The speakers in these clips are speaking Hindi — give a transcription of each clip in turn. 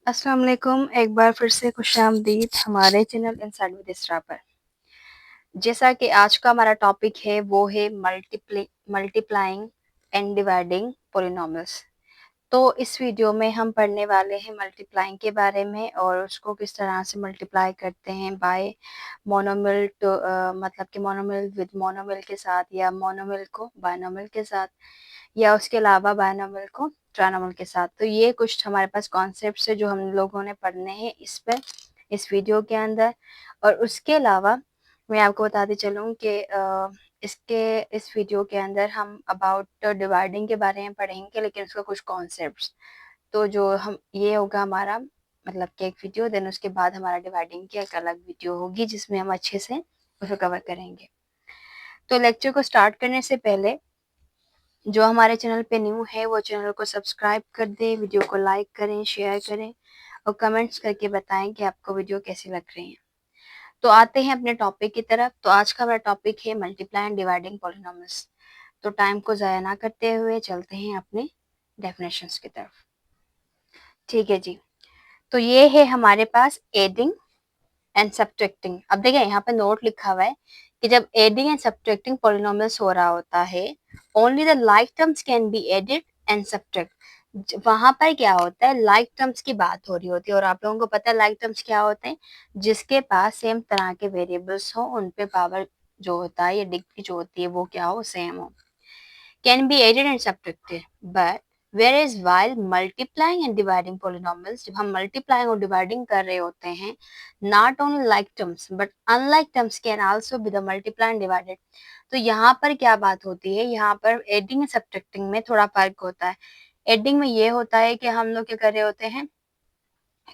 अस्सलाम वालेकुम। एक बार फिर से खुशामदीद हमारे चैनल इनसाइड विद इसरा पर। जैसा कि आज का हमारा टॉपिक है वो है मल्टीप्लाइंग एंड डिवाइडिंग पॉलिनॉमियल्स। तो इस वीडियो में हम पढ़ने वाले हैं मल्टीप्लाइंग के बारे में और उसको किस तरह से मल्टीप्लाई करते हैं बाय मोनोमियल टू मतलब कि मोनोमियल विद मोनोमियल के साथ या मोनोमियल को बायनोमियल के साथ या उसके अलावा बायनोमियल को ट्रायनोमियल के साथ। तो ये कुछ हमारे पास कॉन्सेप्ट्स है जो हम लोगों ने पढ़ने हैं इस वीडियो के अंदर। और उसके अलावा मैं आपको बताती चलूँ कि इस वीडियो के अंदर हम अबाउट डिवाइडिंग के बारे में पढ़ेंगे, लेकिन उसका कुछ कॉन्सेप्ट्स। तो जो हम ये होगा हमारा मतलब कि एक वीडियो, देन उसके बाद हमारा डिवाइडिंग की एक अलग वीडियो होगी जिसमें हम अच्छे से उसको कवर करेंगे। तो लेक्चर को स्टार्ट करने से पहले जो हमारे चैनल पे न्यू है वो चैनल को सब्सक्राइब कर दें, वीडियो को लाइक करें, शेयर करें और कमेंट्स करके बताएं कि आपको वीडियो कैसी लग रही है। तो आते हैं अपने टॉपिक की तरफ। तो आज का हमारा टॉपिक है मल्टीप्लाई एंड डिवाइडिंग पॉलिनॉमियल्स। तो टाइम को ज़ाया ना करते हुए चलते हैं अपने डेफिनेशंस की तरफ। ठीक है जी। तो ये है हमारे पास एडिंग एंड सब्ट्रैक्टिंग। अब देखिए यहाँ पे नोट लिखा हुआ है कि जब एडिंग एंड सब्ट्रैक्टिंग पॉलिनॉमियल्स हो रहा होता है, only the like terms can be added and subtract. वहां पर क्या होता है, लाइक टर्म्स की बात हो रही होती है और आप लोगों को पता है लाइक टर्म्स क्या होते हैं, जिसके पास सेम तरह के वेरिएबल्स हो, उन पे पावर जो होता है या डिग्री जो होती है वो क्या हो, सेम हो। Can be added and subtracted, but whereas while multiplying and dividing polynomials, जब हम multiplying और dividing कर रहे होते हैं, not only like terms but unlike terms can also be the multiply and divided। तो यहाँ पर क्या बात होती है, यहाँ पर adding and subtracting में थोड़ा फर्क होता है। एडिंग में ये होता है कि हम लोग क्या कर रहे होते हैं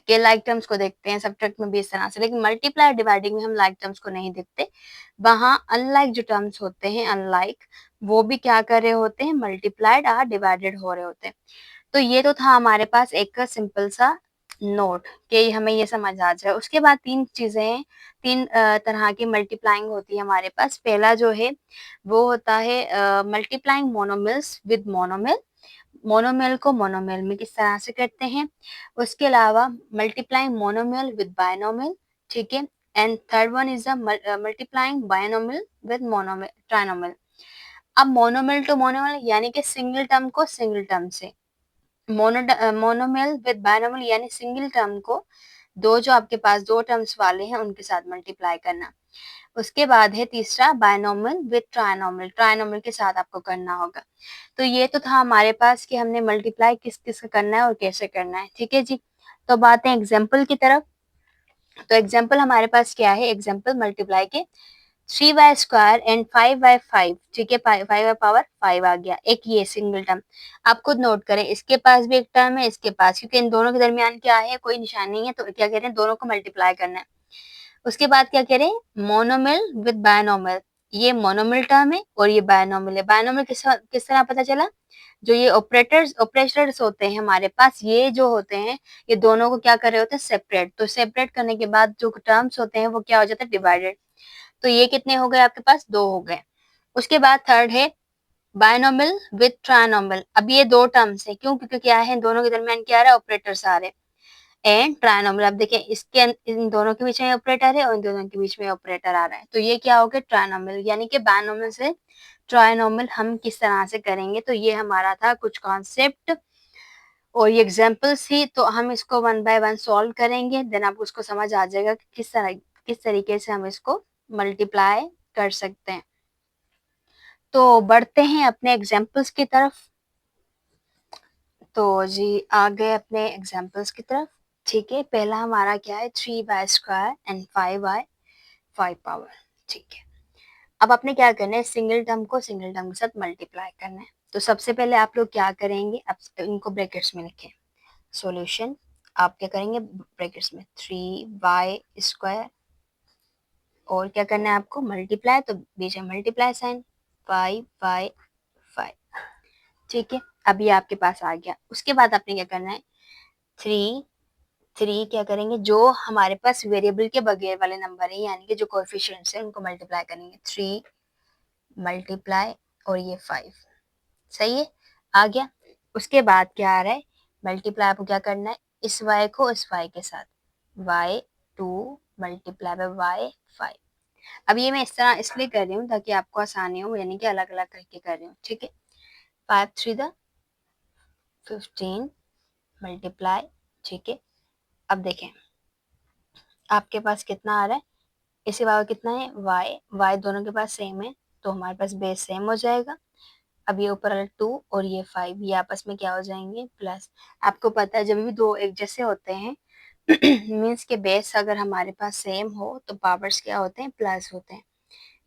कि लाइक टर्म्स को देखते हैं, सब्ट्रैक्ट में भी इस तरह से, लेकिन मल्टीप्लाई डिवाइडिंग में हम लाइक टर्म्स को नहीं देखते। वहां अनलाइक जो टर्म्स होते हैं, अनलाइक, वो भी क्या कर रहे होते हैं, मल्टीप्लाइड और डिवाइडेड हो रहे होते हैं। तो ये तो था हमारे पास एक सिंपल सा नोट कि हमें ये समझ आ जाए। उसके बाद तीन तरह की मल्टीप्लाइंग होती है हमारे पास। पहला जो है वो होता है मल्टीप्लाइंग मोनोमिल्स विद मोनोमिल। मोनोमियल को मोनोमियल में किस तरह से करते हैं। उसके अलावा मल्टीप्लाइंग मोनोमियल विद बायनोमियल, ठीक है। And third one is multiplying binomial with monomial trinomial. अब मोनोमियल टू मोनोमियल यानी कि सिंगल टर्म को सिंगल टर्म से, मोनोमियल विद बायनोमियल यानी सिंगल टर्म को दो जो आपके पास दो टर्म्स वाले हैं उनके साथ मल्टीप्लाई करना। उसके बाद है तीसरा बायनोमियल विद ट्राइनोमियल, ट्राइनोमियल के साथ आपको करना होगा। तो ये तो था हमारे पास कि हमने मल्टीप्लाई किस किस का करना है और कैसे करना है, ठीक है जी। तो बात है एग्जाम्पल की तरफ। तो एग्जाम्पल हमारे पास क्या है, एग्जाम्पल मल्टीप्लाई के 3y² एंड 5y5, ठीक है। 5 आ गया, एक ये सिंगल टर्म। आप खुद नोट करें, इसके पास भी एक टर्म है, इसके पास, क्योंकि इन दोनों के दरमियान क्या है, कोई निशान नहीं है, तो क्या कह रहे हैं, दोनों को मल्टीप्लाई करना है। उसके बाद क्या करें, मोनोमिल विद बायनोमिल। ये मोनोमिल टर्म है और ये बायनोमिल है। बायनोमिल किस तरह पता चला, जो ये ऑपरेटर्स होते हैं हमारे पास, ये जो होते हैं ये दोनों को क्या कर रहे होते हैं, सेपरेट। तो सेपरेट करने के बाद जो टर्म्स होते हैं वो क्या हो जाता है, डिवाइडेड। तो ये कितने हो गए आपके पास, दो हो गए। उसके बाद थर्ड है बायनोमिल विद ट्रायनोमिल। अब ये दो टर्म्स है, क्यों, क्योंकि क्या है, दोनों के दरमियान क्या आ रहा है, ऑपरेटर्स आ रहे हैं। एंड ट्रायनोमियल, अब देखिए इसके इन दोनों के बीच में ऑपरेटर है और इन दोनों के बीच में ऑपरेटर आ रहा है, तो ये क्या हो गया, ट्रायनोमियल। यानी कि बायनोमियल से ट्रायनोमियल हम किस तरह से करेंगे। तो ये हमारा था कुछ कॉन्सेप्ट और ये एग्जांपल्स ही। तो हम इसको वन बाय वन सॉल्व करेंगे, देन आपको उसको समझ आ जाएगा कि किस तरीके से हम इसको मल्टीप्लाई कर सकते हैं। तो बढ़ते हैं अपने एग्जांपल्स की तरफ। तो जी आ गए अपने एग्जांपल्स की तरफ, ठीक है। पहला हमारा क्या है, 3y² एंड 5y 5 ठीक है। अब आपने क्या करना है, सिंगल टर्म को सिंगल टर्म के साथ मल्टीप्लाई करना है। तो सबसे पहले आप लोग क्या करेंगे, अब इनको ब्रैकेट्स में लिखें। सॉल्यूशन आप क्या करेंगे, ब्रैकेट्स में 3y² और क्या करना है आपको, मल्टीप्लाई, तो बीच में मल्टीप्लाई साइन 5y5, ठीक है। अब ये आपके पास आ गया। उसके बाद आपने क्या करना है, थ्री क्या करेंगे, जो हमारे पास वेरिएबल के बगैर वाले नंबर है यानी कि जो कोएफिशिएंट्स है उनको मल्टीप्लाई करेंगे। 3 मल्टीप्लाई और ये 5, सही है, आ गया। उसके बाद क्या आ रहा है, मल्टीप्लाई आपको क्या करना है, इस y को इस y के साथ, y2 मल्टीप्लाई बाय y5। अब ये मैं इस तरह इसलिए कर रही हूँ ताकि आपको आसानी हो, यानी कि अलग अलग करके कर रही हूँ, ठीक है। 5 3 द 15 मल्टीप्लाई, ठीक है। अब देखें आपके पास कितना आ रहा है, इसी वाला कितना है y दोनों के पास सेम है, तो हमारे पास बेस सेम हो जाएगा। अब ये ऊपर वाला 2 और ये 5 ये आपस में क्या हो जाएंगे, प्लस। आपको पता है जब भी दो एक जैसे होते हैं मीन्स के बेस अगर हमारे पास सेम हो तो पावर्स क्या होते हैं, प्लस होते हैं।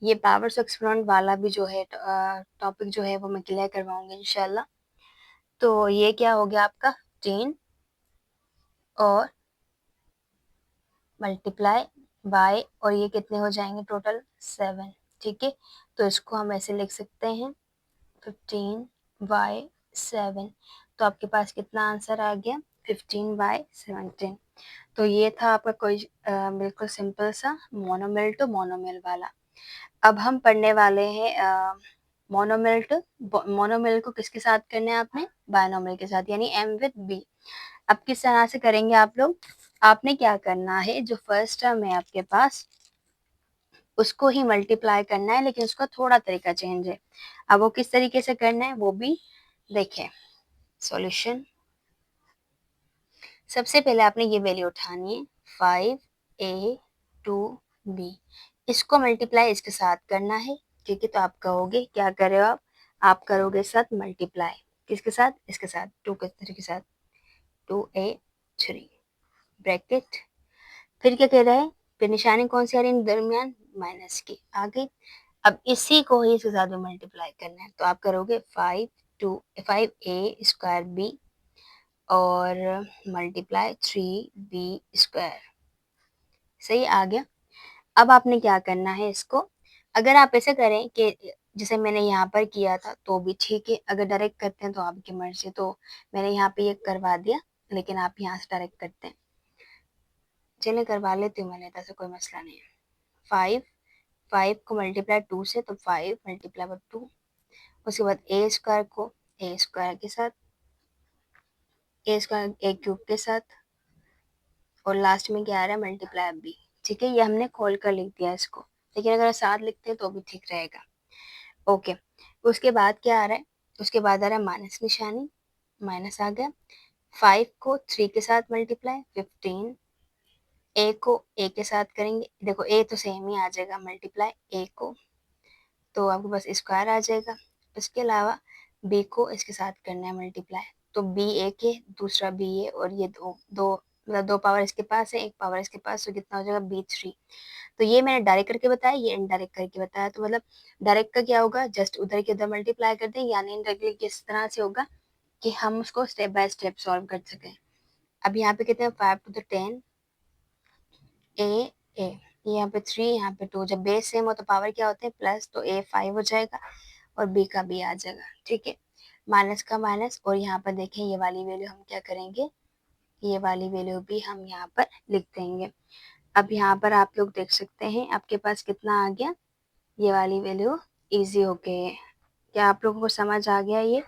ये पावर्स एक्सपोनेंट वाला भी जो है टॉपिक जो है वो मैं क्लियर करवाऊंगी इंशाल्लाह। तो ये क्या हो गया आपका 10 और मल्टीप्लाई बाय, और ये कितने हो जाएंगे टोटल 7, ठीक है। तो इसको हम ऐसे लिख सकते हैं 15/7। तो आपके पास कितना आंसर आ गया, 15/17। तो ये था आपका कोई बिल्कुल सिंपल सा मोनोमिल टू मोनोमिल वाला। अब हम पढ़ने वाले हैं मोनोमिल टू मोनोमिल को किसके साथ करना है आपने, बायनोमिल के साथ, यानी m विद b। अब किस तरह से करेंगे आप लोग, आपने क्या करना है, जो फर्स्ट टर्म है आपके पास उसको ही मल्टीप्लाई करना है, लेकिन उसका थोड़ा तरीका चेंज है। अब वो किस तरीके से करना है वो भी देखें। सॉल्यूशन, सबसे पहले आपने ये वैल्यू उठानी है 5a2b, इसको मल्टीप्लाई इसके साथ करना है, ठीक है। तो आप कहोगे क्या कर रहे हो आप करोगे साथ मल्टीप्लाई किसके साथ, इसके साथ 2 के 3 के साथ, 2a3 ब्रैकेट, फिर क्या कह रहा है, फिर निशानी कौन सी आ रही है दरमियान, माइनस की आ गई। अब इसी को ही इसके साथ में मल्टीप्लाई करना है, तो आप करोगे 5a² और मल्टीप्लाई 3b², सही आ गया। अब आपने क्या करना है इसको, अगर आप ऐसे करें कि जैसे मैंने यहाँ पर किया था तो भी ठीक है, अगर डायरेक्ट करते हैं तो आपकी मर्जी। तो मैंने यहाँ पे ये करवा दिया, लेकिन आप यहाँ से डायरेक्ट करते हैं, चलिए करवा लेती हूँ मैंने, ऐसा कोई मसला नहीं है। 5 को मल्टीप्लाई 2 से, तो 5 मल्टीप्लाई बाय 2, उसके बाद a² को a² के साथ, a² a³ के साथ, और लास्ट में क्या आ रहा है मल्टीप्लाई b, ठीक है। ये हमने खोल कर लिख दिया इसको, लेकिन अगर साथ लिखते हैं तो भी ठीक रहेगा, ओके। उसके बाद क्या आ रहा है, उसके बाद आ रहा है माइनस निशानी, माइनस आ गया। 5 को 3 के साथ मल्टीप्लाई 15, a को a के साथ करेंगे, देखो a तो सेम ही आ जाएगा, मल्टीप्लाई a को, तो आपके पास स्क्वायर आ जाएगा। इसके अलावा b को इसके साथ करना है मल्टीप्लाई, तो b एक है, दूसरा b है, और ये दो दो मतलब 2 पावर इसके पास है, 1 पावर इसके पास, तो कितना हो जाएगा b3। तो ये मैंने डायरेक्ट करके बताया, ये इनडायरेक्ट करके बताया। तो मतलब डायरेक्ट का क्या होगा, जस्ट उधर के उधर मल्टीप्लाई कर दें, यानी इनडायरेक्टली किस तरह से होगा कि हम उसको स्टेप बाय स्टेप सॉल्व कर सकें। अब यहाँ पे कितने 5 to the 10 a यहाँ पे 3, यहाँ पे 2, जब बेस सेम हो तो पावर क्या होते हैं प्लस, तो a 5 हो जाएगा और b का b आ जाएगा, ठीक है। माइनस का माइनस, और यहाँ पर देखें ये वाली वैल्यू हम क्या करेंगे, ये वाली वैल्यू भी हम यहाँ पर लिख देंगे। अब यहाँ पर आप लोग देख सकते हैं आपके पास कितना आ गया, ये वाली वैल्यू इजी हो गई है। क्या आप लोगों को समझ आ गया ये,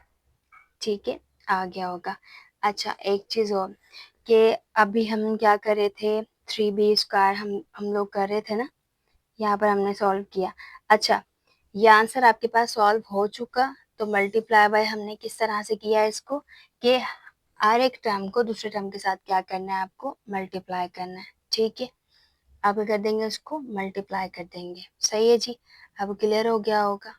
ठीक है, आ गया होगा। अच्छा एक चीज़ और, कि अभी हम क्या कर रहे थे, 3b² हम लोग कर रहे थे ना, यहाँ पर हमने सॉल्व किया। अच्छा ये आंसर आपके पास सॉल्व हो चुका, तो मल्टीप्लाई बाय हमने किस तरह से किया इसको, कि हर एक टर्म को दूसरे टर्म के साथ क्या करना है, आपको मल्टीप्लाई करना है, ठीक है। आप क्या कर देंगे, उसको मल्टीप्लाई कर देंगे, सही है जी। अब क्लियर हो गया होगा।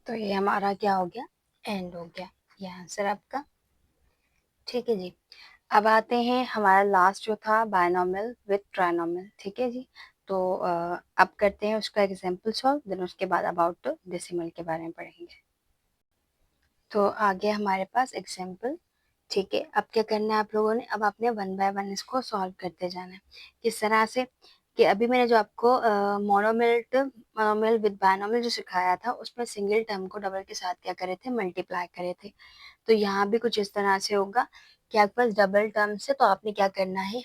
तो ये हमारा क्या हो गया, एंड हो गया, ये आंसर आपका, ठीक है जी। अब आते हैं हमारा लास्ट जो था बायनोमियल विथ ट्राइनोमियल, ठीक है जी। तो अब करते हैं उसका एग्जांपल सॉल्व, देन उसके बाद अबाउट डेसिमल के बारे में पढ़ेंगे। तो आगे हमारे पास एग्जांपल, ठीक है। अब क्या करना है आप लोगों ने, अब आपने 1 बाय 1 इसको सॉल्व करते जाना है। किस तरह से, कि अभी मैंने जो आपको मोनोमियल विद बायनोमियल जो सिखाया था, उसमें सिंगल टर्म को डबल के साथ क्या करे थे, मल्टीप्लाई करे थे। तो यहाँ भी कुछ इस तरह से होगा कि आपके पास डबल टर्म से, तो आपने क्या करना है,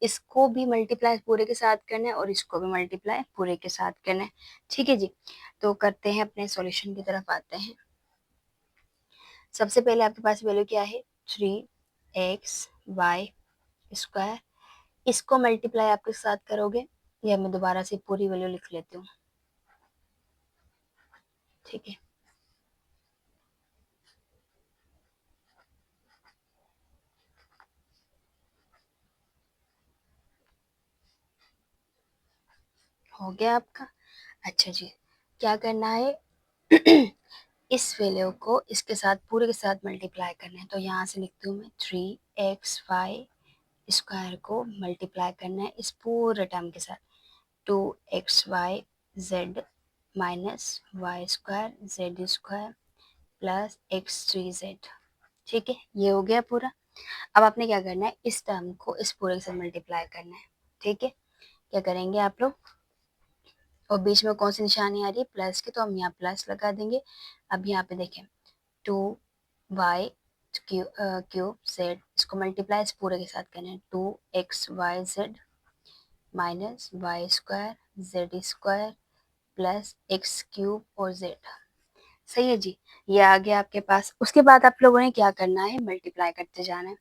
इसको भी मल्टीप्लाई पूरे के साथ करना है और इसको भी मल्टीप्लाई पूरे के साथ करना है, ठीक है जी। तो करते हैं, अपने सॉल्यूशन की तरफ आते हैं। सबसे पहले आपके पास वैल्यू क्या है, 3x(y)² इसको मल्टीप्लाई आप किसके साथ करोगे, ये मैं दोबारा से पूरी वैल्यू लिख लेती हूँ, ठीक है। हो गया आपका। अच्छा जी, क्या करना है इस वैल्यू को इसके साथ पूरे के साथ मल्टीप्लाई करना है, तो यहाँ से लिखती हूँ मैं 3xy² को मल्टीप्लाई करना है इस पूरे टर्म के साथ 2xyz minus y² z² plus x3z, ठीक है, ये हो गया पूरा। अब आपने क्या करना है, इस टर्म को इस पूरे के साथ मल्टीप्लाई करना है, ठीक है। क्या करेंगे आप लोग, और बीच में कौन सी निशानी आ रही है, प्लस की, तो हम यहाँ प्लस लगा देंगे। अब यहाँ पे देखें 2y³ इसको मल्टीप्लाई इस पूरे के साथ करना है 2xyz minus y² z² plus x³ और z, सही है जी, ये आ गया आपके पास। उसके बाद आप लोगों ने क्या करना है, मल्टीप्लाई करते जाना है।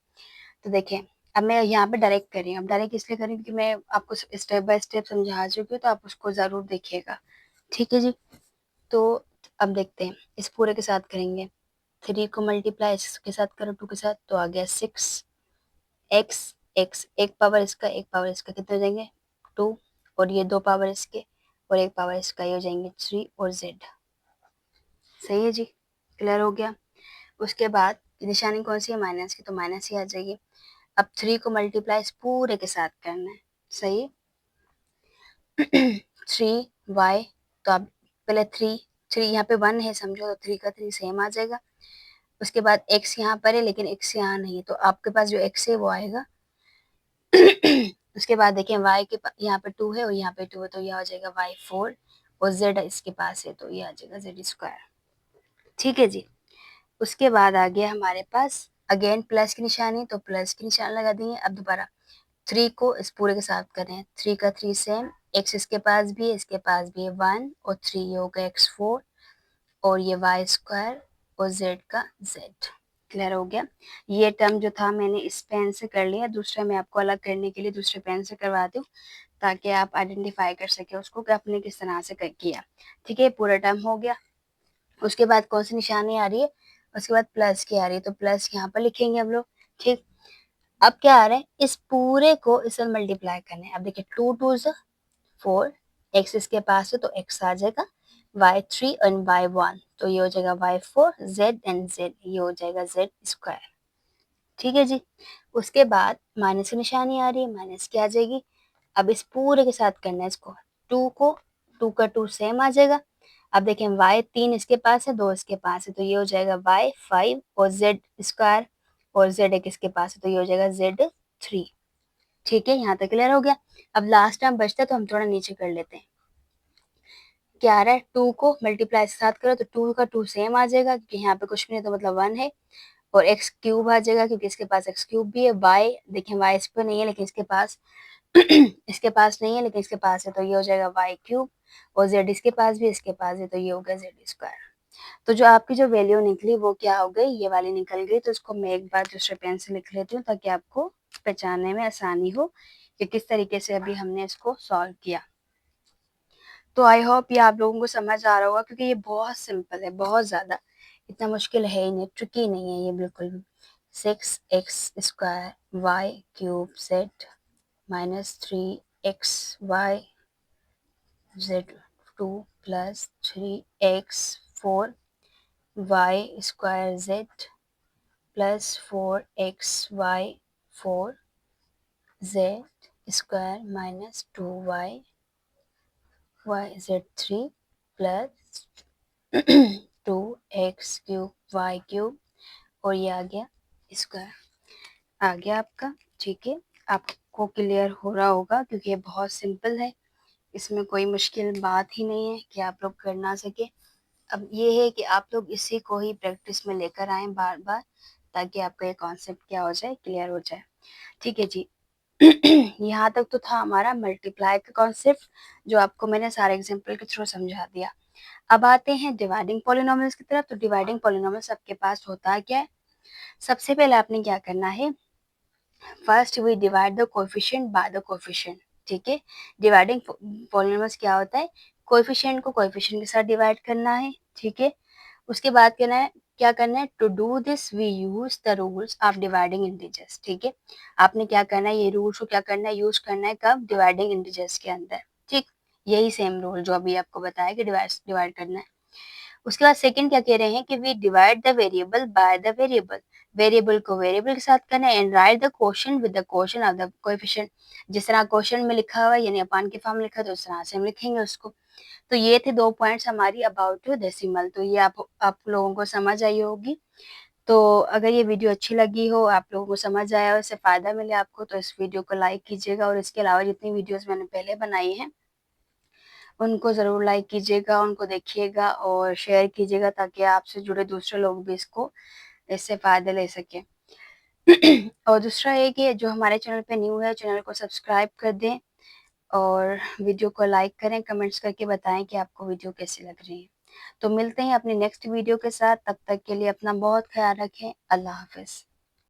तो देखें, अब मैं यहाँ पे डायरेक्ट कर रही हूँ, अब डायरेक्ट इसलिए कर रही हूँ क्योंकि मैं आपको स्टेप बाय स्टेप समझा चुकी हूँ, तो आप उसको ज़रूर देखिएगा, ठीक है जी। तो अब देखते हैं, इस पूरे के साथ करेंगे, 3 को मल्टीप्लाई इसके साथ करो 2 के साथ, तो आ गया 6x x, एक पावर इसका एक पावर इसका, कितने हो जाएंगे 2, और ये 2 पावर इसके और एक पावर इसका, ये हो जाएंगे 3 और z, सही है जी, क्लियर हो गया। उसके बाद निशानी कौन सी है, माइनस की, तो माइनस ही आ जाएगी। अब 3 को मल्टीप्लाई इस पूरे के साथ करना है, सही 3y, तो आप पहले 3 यहाँ पे 1 है समझो, तो 3 का 3 सेम आ जाएगा। उसके बाद x यहाँ पर है लेकिन x यहाँ नहीं है, तो आपके पास जो x है वो आएगा उसके बाद देखें y के यहाँ पे 2 है और यहाँ पे 2 है, तो यह हो जाएगा y4 और z इसके पास है, तो ये आ जाएगा z², ठीक है जी। उसके बाद आ गया हमारे पास अगेन प्लस की निशानी, तो प्लस की निशान लगा देंगे। अब दोबारा 3 को इस पूरे के साथ करें, 3 का 3 सेम, x इसके पास भी है इसके पास भी है 1 और 3, ये हो गया x4 और ये y² और z का z, क्लियर हो गया। ये टर्म जो था मैंने इस पेन से कर लिया, दूसरा मैं आपको अलग करने के लिए दूसरे पेन से करवाती हूँ, ताकि आप आइडेंटिफाई कर सके उसको कि आपने किस तरह से किया, ठीक है। पूरा टर्म हो गया। उसके बाद कौन सी निशानी आ रही है, उसके बाद प्लस की आ रही है, तो प्लस यहाँ पर लिखेंगे हम लोग, ठीक। अब क्या आ रहा है, इस पूरे को इससे मल्टीप्लाई करना है। अब देखिए 2 2 4, x इसके पास है तो x आ जाएगा, y3 और y1, तो ये हो जाएगा y4, z एंड z, ये हो जाएगा z², ठीक है जी। उसके बाद माइनस की निशानी आ रही है, माइनस की आ जाएगी। अब इस पूरे के साथ करना है इसको, 2 को 2 का 2 सेम आ जाएगा। अब देखें y3 इसके पास है 2 इसके पास है, तो ये हो जाएगा y5 और z² और z एक इसके पास है, तो ये हो जाएगा z3, ठीक है। यहाँ तक क्लियर हो गया। अब लास्ट टाइम बचता है तो हम थोड़ा नीचे कर लेते हैं। क्या आ रहा है, 2 को मल्टीप्लाई के साथ करो तो 2 का 2 सेम आ जाएगा, क्योंकि यहाँ पे कुछ भी नहीं तो मतलब 1 है, और x³ आ जाएगा क्योंकि इसके पास x³ भी है। y देखें y इस पर नहीं है लेकिन इसके पास इसके पास नहीं है लेकिन इसके पास है, तो ये हो जाएगा y³ और z इसके पास भी इसके पास है, तो ये हो गया z²। तो जो आपकी जो वैल्यू निकली वो क्या हो गई, ये वाली निकल गई। तो इसको मैं एक बार दूसरे पेन से लिख लेती हूँ ताकि आपको पहचानने में आसानी हो कि किस तरीके से अभी हमने इसको सॉल्व किया। तो आई होप ये आप लोगों को समझ आ रहा होगा, क्योंकि ये बहुत सिंपल है, बहुत ज़्यादा इतना मुश्किल है ही नहीं, ट्रिकी नहीं है ये बिल्कुल भी। 6x² y³ z minus 3xy z2 plus 3x4 y² z plus 4xy4 z² minus 2y z3 plus 2x³ y³ और ये आ गया स्क्वायर, आ गया आपका, ठीक है। आपको क्लियर हो रहा होगा क्योंकि ये बहुत सिंपल है, इसमें कोई मुश्किल बात ही नहीं है कि आप लोग कर ना सके। अब ये है कि आप लोग इसी को ही प्रैक्टिस में लेकर आए बार बार, ताकि आपका ये कॉन्सेप्ट क्या हो जाए, क्लियर हो जाए, ठीक है जी। यहाँ तक तो था हमारा मल्टीप्लाई का कॉन्सेप्ट, जो आपको मैंने सारे एग्जांपल के थ्रू समझा दिया। अब आते हैं डिवाइडिंग पॉलिनोमियल्स की तरफ। तो डिवाइडिंग पॉलिनोमियल सबके पास होता है क्या है, सबसे पहले आपने क्या करना है, first we divide the coefficient by the coefficient, ठीक है। डिवाइडिंग पॉलिनॉमियल्स क्या होता है, कोएफिशिएंट को कोएफिशिएंट के साथ डिवाइड करना है, ठीक है। उसके बाद क्या करना है, to do this we use the rules of dividing integers, ठीक है। आपने क्या करना है, ये रूल्स को क्या करना है, यूज करना है, कब, डिवाइडिंग इंटीजर्स के अंदर, ठीक। यही सेम रूल जो अभी आपको बताया कि डिवाइड करना है। उसके बाद सेकंड क्या कह रहे हैं कि we divide the variable by the variable, variable को वेरिएबल के साथ करना है, and write the quotient with the quotient of the coefficient. जिस तरह क्वोशंट में लिखा हुआ है यानी अपान के फॉर्म में लिखा है तो उस तरह से हम लिखेंगे उसको। तो ये थे 2 पॉइंट्स हमारी अबाउट डेसिमल, तो ये आप लोगों को समझ आई होगी। तो अगर ये वीडियो अच्छी लगी हो, आप लोगों को समझ आया हो, इससे फ़ायदा मिले आपको, तो इस वीडियो को लाइक कीजिएगा और इसके अलावा जितनी वीडियोज़ मैंने पहले बनाई हैं, उनको ज़रूर लाइक कीजिएगा, उनको देखिएगा और शेयर कीजिएगा ताकि आपसे जुड़े दूसरे लोग भी इससे फ़ायदा ले सकें। और दूसरा ये कि जो हमारे चैनल पे न्यू है, चैनल को सब्सक्राइब कर दें और वीडियो को लाइक करें, कमेंट्स करके बताएँ कि आपको वीडियो कैसी लग रही है। तो मिलते हैं अपनी नेक्स्ट वीडियो के साथ, तब तक के लिए अपना बहुत ख़्याल रखें। अल्लाह हाफ़िज़।